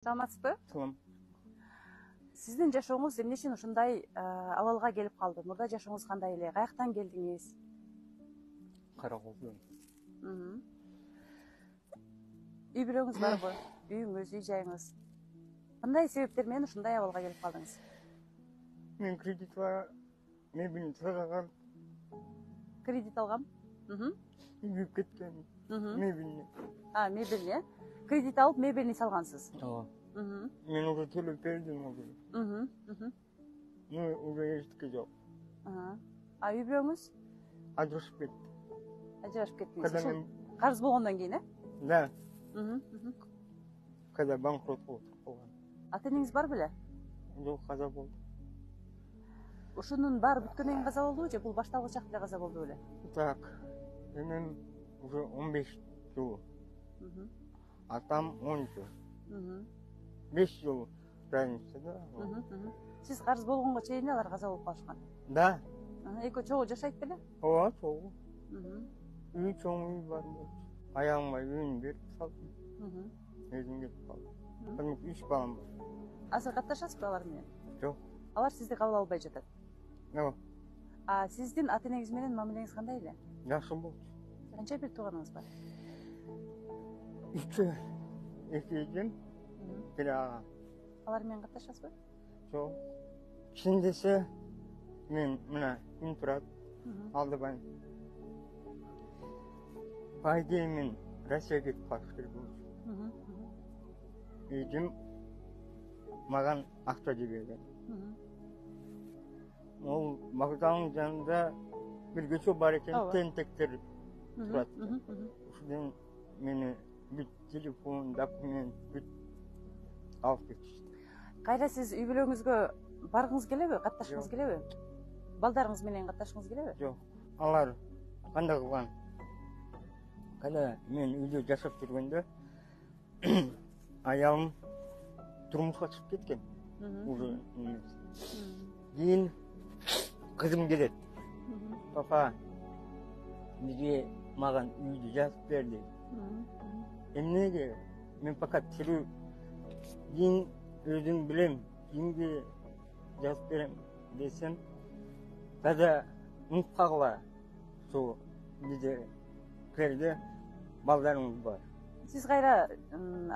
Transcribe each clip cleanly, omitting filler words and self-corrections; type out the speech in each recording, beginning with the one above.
Саламатсызбы? Салам. Сиздин жашооңуз эмне үчүн ушундай абалга келип калды? Мурда жашооңуз кандай эле? Каяктан келдиңиз? Караколдон. Үй бүлөңүз барбы? Үйүңүз, үй жайыңыз? Кандай себептер менен ушундай абалга келип калдыңыз? Мен кредитка мебель сагагам. Кредит алгам? Үйүп кеткен мебельни. Мебель, Кредит алып, мебельни салгансыз. Ооба. Мен уже төлөп бердим уже. Уже эчтеке жок. Үй бүлөңүз? Ажырашып кетти. Ажырашып кеттиңиз. Карыз болгондон кийин, Да. Когда банкрот болуп калган. Ата энеңиз бар беле? Жок, каза болду. Ушунун баары бүткөндөн кийин каза болдубу же бул башталгыч акта каза болду беле? Так. Мен уже 15 жыл. Атам 10 жыл. 5 жыл разница, да? Сиз карыз болгонго чейин алар каза болуп калышкан. Да. Экөө чогуу жашайт беле? Ооба, чогуу. Үй чоң үй бар. Аягыма үйүн берип салдым. Өзүм кетип калдым. 3 балам бар. Азыр катташасызбы алар менен? Жок. Алар сизди кабыл албай жатат. Ооба. Сиздин ата энеңиз менен мамилеңиз кандай эле? Жакшы болчу. Канча бир тууганыңыз бар? 2 эжем, бир ага. Алар менен катташасызбы? Жок. Кишин десе мен мына күн турат. Алдыбай. По идее мен Россияга кетип калыш керек болчу. Эжем маған акча жиберген. Ол вокзалдын жанында бир көчө бар экен, тентектер турат. Ушудан мени бүт телефон, документ бүт алып кетишти. Кайра сиз үй бүлөңүзгө баргыңыз келеби, катташкыңыз келеби? Балдарыңыз менен катташкыңыз келеби? Жок. Алар кандай кылган? Када мен үйдө жашап жүргөндө аялым турмушка чыгып кеткен. Уже эмес. Кийин кызым келет. Папа, бизге маган үйдү жазып бер дейт. Эмнеге? Мен пока тирүү. Кийин өзүм билем, кимге жазып берем десем, када унутуп калгыла. Сол бизде керде балдарыңыз бар. Сиз кайра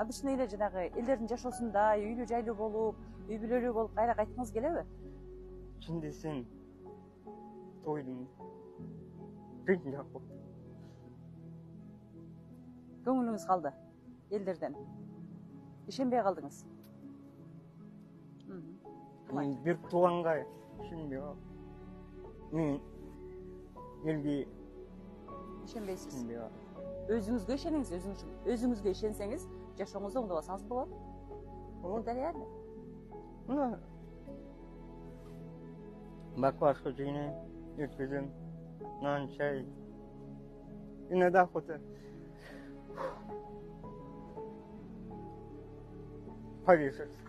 обычный эле жанагы элдердин жашоосундай үйлүү жайлуу болуп, үй бүлөлүү болуп кайра кайткыңыз келеби? Чын десем, тойдум. Жизнь жак болду. Көңүлүңүз калды элдерден. Ишенбей калдыңыз. Мен бир тууганга ишенбей калдым. Мен элге ишенбейсиз. Өзүңүзгө ишениңиз, өзүңүзгө ишенсеңиз, жашооңузду оңдобосоңуз болот. Это реально. Баклажка жейнем, өткөзөм, нан, чай. Иногда охота. Повешаться.